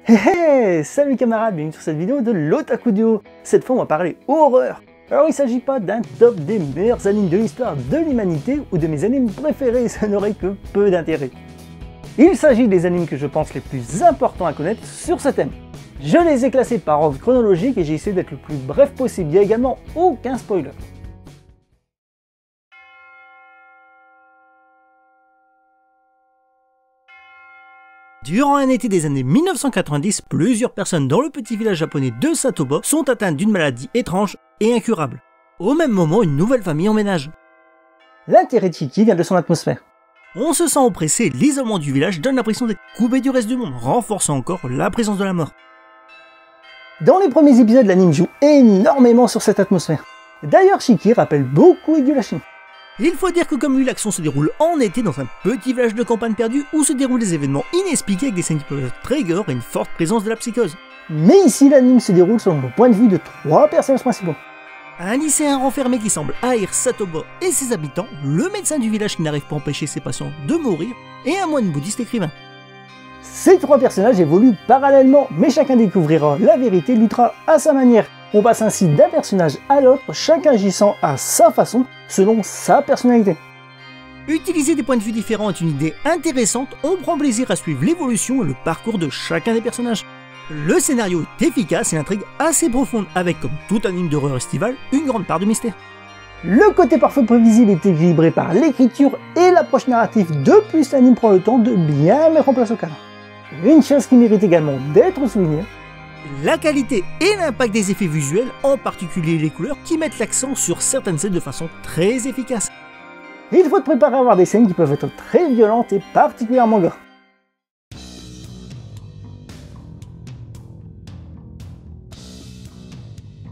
Hey, salut camarades, bienvenue sur cette vidéo de l'Otaku Duo. Cette fois on va parler horreur. Alors il ne s'agit pas d'un top des meilleurs animes de l'histoire de l'humanité ou de mes animes préférés, ça n'aurait que peu d'intérêt. Il s'agit des animes que je pense les plus importants à connaître sur ce thème. Je les ai classés par ordre chronologique et j'ai essayé d'être le plus bref possible, il n'y a également aucun spoiler. Durant un été des années 1990, plusieurs personnes dans le petit village japonais de Satoba sont atteintes d'une maladie étrange et incurable. Au même moment, une nouvelle famille emménage. L'intérêt de Shiki vient de son atmosphère. On se sent oppressé, l'isolement du village donne l'impression d'être coupé du reste du monde, renforçant encore la présence de la mort. Dans les premiers épisodes, l'anime joue énormément sur cette atmosphère. D'ailleurs, Shiki rappelle beaucoup Higurashi. Il faut dire que comme lui, l'action se déroule en été dans un petit village de campagne perdu où se déroulent des événements inexpliqués avec des scènes qui peuvent être très gore et une forte présence de la psychose. Mais ici, l'anime se déroule selon le point de vue de trois personnages principaux. Un lycéen renfermé qui semble haïr Satoba et ses habitants, le médecin du village qui n'arrive pas à empêcher ses patients de mourir, et un moine bouddhiste écrivain. Ces trois personnages évoluent parallèlement, mais chacun découvrira la vérité, luttera à sa manière. On passe ainsi d'un personnage à l'autre, chacun agissant à sa façon, selon sa personnalité. Utiliser des points de vue différents est une idée intéressante, on prend plaisir à suivre l'évolution et le parcours de chacun des personnages. Le scénario est efficace et l'intrigue assez profonde, avec comme tout anime d'horreur estival, une grande part de mystère. Le côté parfois prévisible est équilibré par l'écriture et l'approche narrative, de plus l'anime prend le temps de bien mettre en place au cadre. Une chose qui mérite également d'être soulignée, la qualité et l'impact des effets visuels, en particulier les couleurs, qui mettent l'accent sur certaines scènes de façon très efficace. Il faut te préparer à voir des scènes qui peuvent être très violentes et particulièrement gore.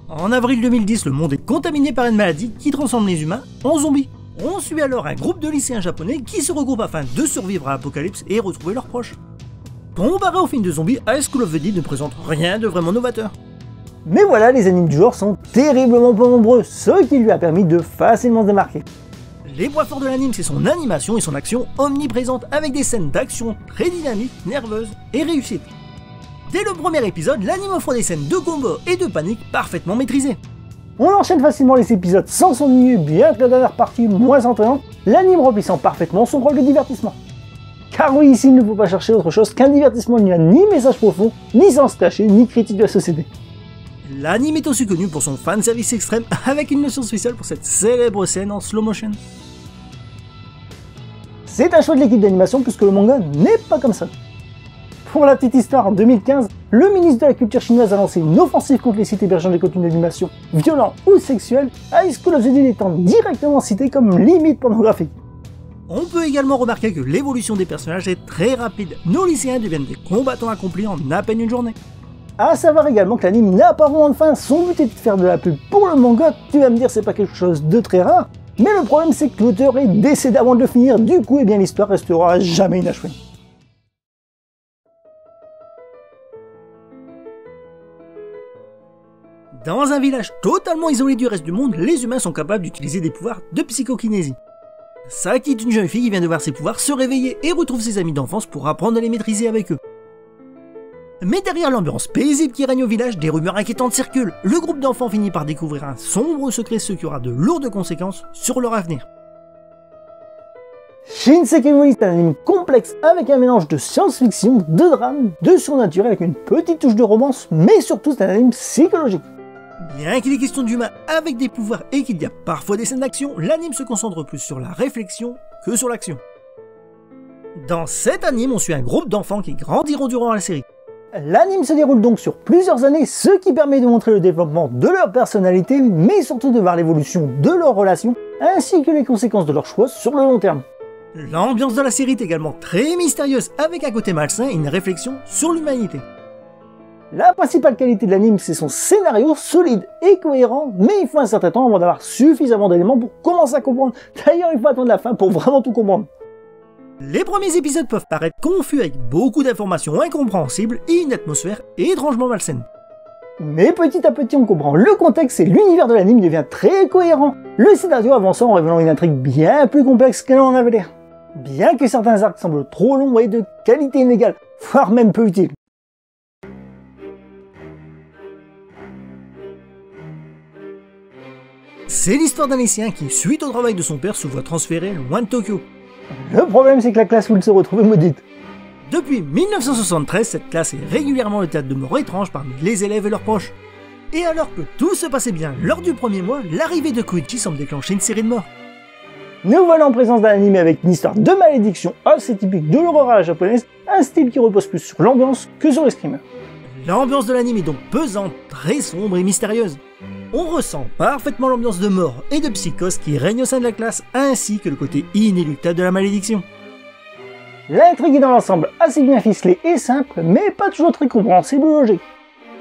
En avril 2010, le monde est contaminé par une maladie qui transforme les humains en zombies. On suit alors un groupe de lycéens japonais qui se regroupent afin de survivre à l'apocalypse et retrouver leurs proches. Comparé au film de zombies, High School of the Dead ne présente rien de vraiment novateur. Mais voilà, les animes du genre sont terriblement peu nombreux, ce qui lui a permis de facilement se démarquer. Les points forts de l'anime, c'est son animation et son action omniprésente, avec des scènes d'action très dynamiques, nerveuses et réussites. Dès le premier épisode, l'anime offre des scènes de combat et de panique parfaitement maîtrisées. On enchaîne facilement les épisodes sans s'ennuyer, bien que la dernière partie moins entraînante, l'anime remplissant parfaitement son rôle de divertissement. Car oui, ici il ne faut pas chercher autre chose qu'un divertissement, il n'y a ni message profond, ni sens caché, ni critique de la société. L'anime est aussi connu pour son fanservice extrême, avec une notion spéciale pour cette célèbre scène en slow motion. C'est un choix de l'équipe d'animation puisque le manga n'est pas comme ça. Pour la petite histoire, en 2015, le ministre de la Culture chinoise a lancé une offensive contre les sites hébergeant des contenus d'animation violents ou sexuels, High School of the Dead étant directement cité comme limite pornographique. On peut également remarquer que l'évolution des personnages est très rapide, nos lycéens deviennent des combattants accomplis en à peine une journée. A savoir également que l'anime n'a pas vraiment de fin, son but est de faire de la pub pour le manga, tu vas me dire c'est pas quelque chose de très rare, mais le problème c'est que l'auteur est décédé avant de le finir, du coup eh bien l'histoire restera jamais inachevée. Dans un village totalement isolé du reste du monde, les humains sont capables d'utiliser des pouvoirs de psychokinésie. Saki est une jeune fille qui vient de voir ses pouvoirs se réveiller et retrouve ses amis d'enfance pour apprendre à les maîtriser avec eux. Mais derrière l'ambiance paisible qui règne au village, des rumeurs inquiétantes circulent. Le groupe d'enfants finit par découvrir un sombre secret, ce qui aura de lourdes conséquences sur leur avenir. Shinsekai Wolf est un anime complexe avec un mélange de science-fiction, de drame, de surnaturel avec une petite touche de romance, mais surtout c'est un anime psychologique. Bien qu'il est question d'humains avec des pouvoirs et qu'il y a parfois des scènes d'action, l'anime se concentre plus sur la réflexion que sur l'action. Dans cet anime, on suit un groupe d'enfants qui grandiront durant la série. L'anime se déroule donc sur plusieurs années, ce qui permet de montrer le développement de leur personnalité, mais surtout de voir l'évolution de leurs relations, ainsi que les conséquences de leurs choix sur le long terme. L'ambiance de la série est également très mystérieuse, avec un côté malsain et une réflexion sur l'humanité. La principale qualité de l'anime, c'est son scénario solide et cohérent, mais il faut un certain temps avant d'avoir suffisamment d'éléments pour commencer à comprendre. D'ailleurs, il faut attendre la fin pour vraiment tout comprendre. Les premiers épisodes peuvent paraître confus avec beaucoup d'informations incompréhensibles et une atmosphère étrangement malsaine. Mais petit à petit, on comprend le contexte et l'univers de l'anime devient très cohérent, le scénario avançant en révélant une intrigue bien plus complexe qu'elle en avait l'air. Bien que certains arcs semblent trop longs et de qualité inégale, voire même peu utiles. C'est l'histoire d'un lycéen qui, suite au travail de son père, se voit transféré loin de Tokyo. Le problème, c'est que la classe où il se retrouve est maudite. Depuis 1973, cette classe est régulièrement le théâtre de morts étranges parmi les élèves et leurs proches. Et alors que tout se passait bien lors du premier mois, l'arrivée de Koichi semble déclencher une série de morts. Nous voilà en présence d'un anime avec une histoire de malédiction assez typique de l'horreur à la japonaise, un style qui repose plus sur l'ambiance que sur les screamers. L'ambiance de l'anime est donc pesante, très sombre et mystérieuse. On ressent parfaitement l'ambiance de mort et de psychose qui règne au sein de la classe, ainsi que le côté inéluctable de la malédiction. L'intrigue est dans l'ensemble assez bien ficelée et simple, mais pas toujours très compréhensible ou logique.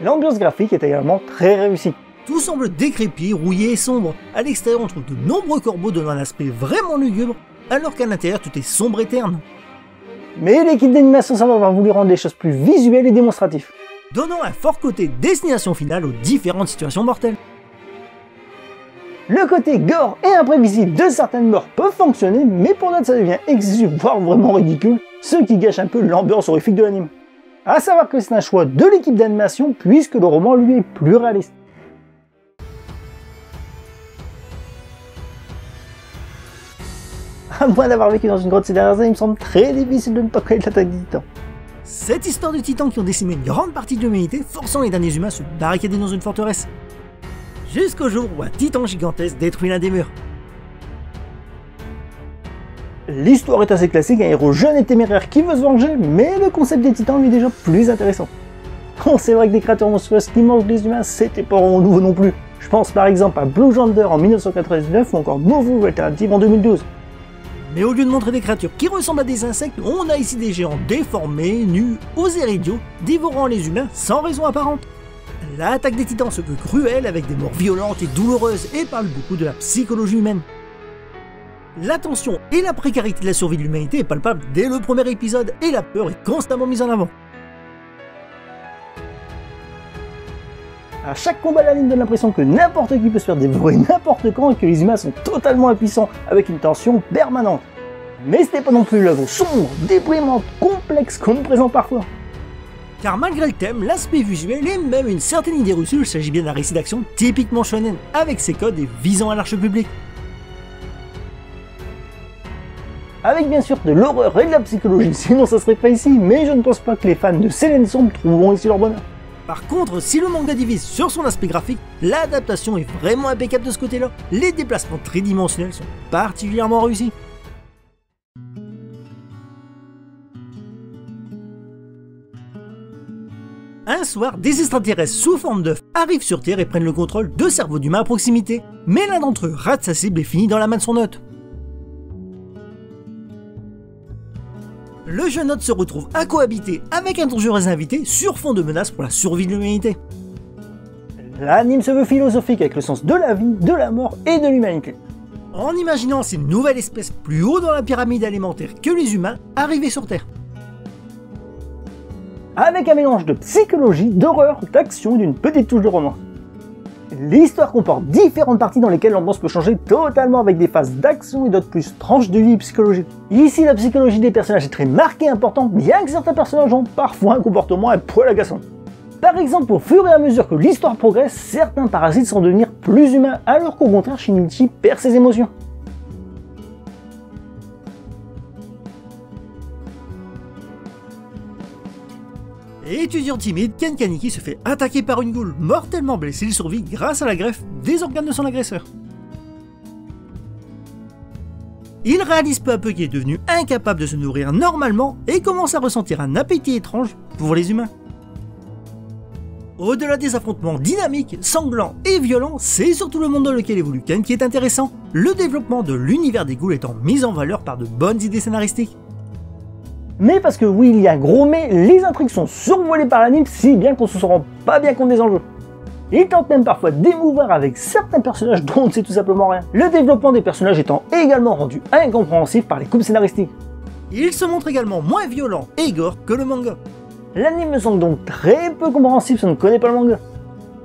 L'ambiance graphique est également très réussie. Tout semble décrépit, rouillé et sombre. À l'extérieur, on trouve de nombreux corbeaux donnant un aspect vraiment lugubre, alors qu'à l'intérieur, tout est sombre et terne. Mais l'équipe d'animation semble avoir voulu rendre les choses plus visuelles et démonstratives, donnant un fort côté destination finale aux différentes situations mortelles. Le côté gore et imprévisible de certaines morts peuvent fonctionner, mais pour d'autres ça devient excessif, voire vraiment ridicule, ce qui gâche un peu l'ambiance horrifique de l'anime. A savoir que c'est un choix de l'équipe d'animation, puisque le roman lui est plus réaliste. À moins d'avoir vécu dans une grotte ces dernières années, il me semble très difficile de ne pas connaître l'attaque des titans. Cette histoire de titans qui ont décimé une grande partie de l'humanité, forçant les derniers humains à se barricader dans une forteresse. Jusqu'au jour où un titan gigantesque détruit l'un des murs. L'histoire est assez classique, un héros jeune et téméraire qui veut se venger, mais le concept des titans lui est déjà plus intéressant. Bon, c'est vrai que des créatures monstrueuses qui mangent les humains, c'était pas vraiment nouveau non plus. Je pense par exemple à Blue Yonder en 1999 ou encore Novu Alternative en 2012. Mais au lieu de montrer des créatures qui ressemblent à des insectes, on a ici des géants déformés, nus, aux airs idiots, dévorant les humains sans raison apparente. L'attaque des titans se veut cruelle avec des morts violentes et douloureuses et parle beaucoup de la psychologie humaine. La tension et la précarité de la survie de l'humanité est palpable dès le premier épisode et la peur est constamment mise en avant. À chaque combat, l'anime donne l'impression que n'importe qui peut se faire dévorer n'importe quand et que les humains sont totalement impuissants avec une tension permanente. Mais ce n'est pas non plus l'œuvre sombre, déprimante, complexe qu'on nous présente parfois. Car malgré le thème, l'aspect visuel et même une certaine idée reçue, il s'agit bien d'un récit d'action typiquement shonen, avec ses codes et visant à l'arche public. Avec bien sûr de l'horreur et de la psychologie, sinon ça serait pas ici, mais je ne pense pas que les fans de Seinen Sombre trouveront ici leur bonheur. Par contre, si le manga divise sur son aspect graphique, l'adaptation est vraiment impeccable de ce côté-là. Les déplacements tridimensionnels sont particulièrement réussis. Un soir, des extraterrestres sous forme d'œufs arrivent sur Terre et prennent le contrôle de cerveaux d'humains à proximité. Mais l'un d'entre eux rate sa cible et finit dans la main de son hôte. Le jeune hôte se retrouve à cohabiter avec un dangereux invité sur fond de menaces pour la survie de l'humanité. L'anime se veut philosophique avec le sens de la vie, de la mort et de l'humanité. En imaginant ces nouvelles espèces plus haut dans la pyramide alimentaire que les humains arrivés sur Terre. Avec un mélange de psychologie, d'horreur, d'action et d'une petite touche de romance. L'histoire comporte différentes parties dans lesquelles l'ambiance peut changer totalement avec des phases d'action et d'autres plus tranches de vie psychologique. Ici, la psychologie des personnages est très marquée et importante, bien que certains personnages ont parfois un comportement un poil agaçant. Par exemple, au fur et à mesure que l'histoire progresse, certains parasites semblent devenir plus humains, alors qu'au contraire, Shinichi perd ses émotions. Étudiant timide, Ken Kaneki se fait attaquer par une goule. Mortellement blessé, il survit grâce à la greffe des organes de son agresseur. Il réalise peu à peu qu'il est devenu incapable de se nourrir normalement et commence à ressentir un appétit étrange pour les humains. Au-delà des affrontements dynamiques, sanglants et violents, c'est surtout le monde dans lequel évolue Ken qui est intéressant, le développement de l'univers des ghouls étant mis en valeur par de bonnes idées scénaristiques. Mais parce que oui, il y a un gros mais, les intrigues sont survolées par l'anime si bien qu'on ne se rend pas bien compte des enjeux. Il tente même parfois d'émouvoir avec certains personnages dont on ne sait tout simplement rien. Le développement des personnages étant également rendu incompréhensif par les coupes scénaristiques. Il se montre également moins violent et gore que le manga. L'anime me semble donc très peu compréhensible si on ne connaît pas le manga.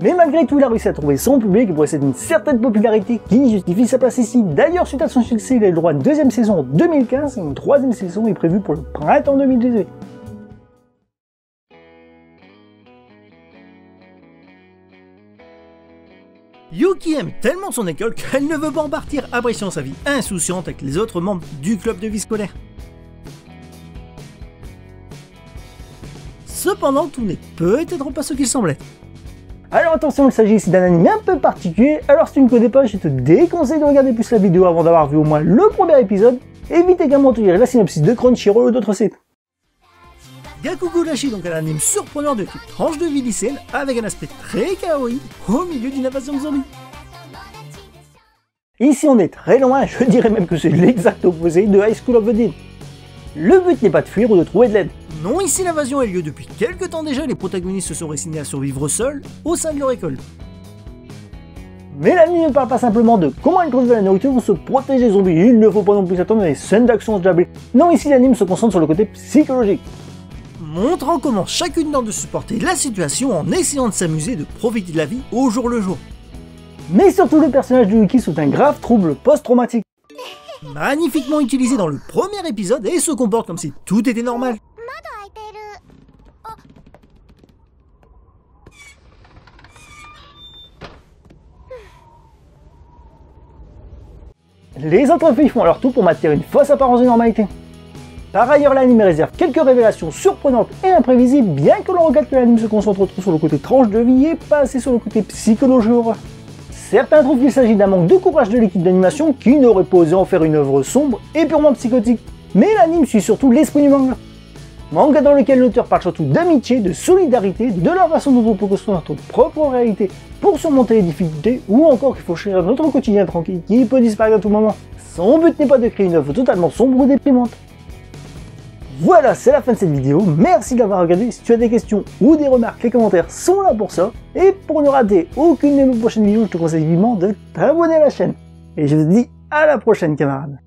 Mais malgré tout, il a réussi à trouver son public et possède une certaine popularité qui justifie sa place ici. D'ailleurs, suite à son succès, il a eu le droit à une deuxième saison en 2015 et une troisième saison est prévue pour le printemps 2018. Yuki aime tellement son école qu'elle ne veut pas en partir, appréciant sa vie insouciante avec les autres membres du club de vie scolaire. Cependant, tout n'est peut-être pas ce qu'il semblait. Alors attention, il s'agit ici d'un anime un peu particulier, alors si tu ne connais pas, je te déconseille de regarder plus la vidéo avant d'avoir vu au moins le premier épisode. Évite également de lire la synopsis de Crunchyroll ou d'autres sites. Gakugurashi est donc un anime surprenant de type tranche de vie lycéenne avec un aspect très kawaii au milieu d'une invasion de zombies. Ici on est très loin, je dirais même que c'est l'exact opposé de High School of the Dead. Le but n'est pas de fuir ou de trouver de l'aide. Non, ici l'invasion a lieu depuis quelques temps déjà et les protagonistes se sont résignés à survivre seuls au sein de leur école. Mais l'anime ne parle pas simplement de comment ils trouvent de la nourriture ou se protéger des zombies, il ne faut pas non plus s'attendre à des scènes d'action jablées. Non, ici l'anime se concentre sur le côté psychologique. Montrant comment chacune tente de supporter la situation en essayant de s'amuser et de profiter de la vie au jour le jour. Mais surtout le personnage de Yuki souffre d'un grave trouble post-traumatique. Magnifiquement utilisé dans le premier épisode et se comporte comme si tout était normal. Les autres filles font leur tout pour maintenir une fausse apparence de normalité. Par ailleurs, l'anime réserve quelques révélations surprenantes et imprévisibles, bien que l'on regrette que l'anime se concentre trop sur le côté tranche de vie et pas assez sur le côté psychologie horreur. Certains trouvent qu'il s'agit d'un manque de courage de l'équipe d'animation qui n'aurait pas osé en faire une œuvre sombre et purement psychotique. Mais l'anime suit surtout l'esprit du manga. Manga dans lequel l'auteur parle surtout d'amitié, de solidarité, de la façon dont on peut construire notre propre réalité pour surmonter les difficultés ou encore qu'il faut choisir notre quotidien tranquille qui peut disparaître à tout moment. Son but n'est pas de créer une œuvre totalement sombre ou déprimante. Voilà, c'est la fin de cette vidéo, merci d'avoir regardé, si tu as des questions ou des remarques, les commentaires sont là pour ça, et pour ne rater aucune de mes prochaines vidéos, je te conseille vivement de t'abonner à la chaîne. Et je te dis à la prochaine camarade.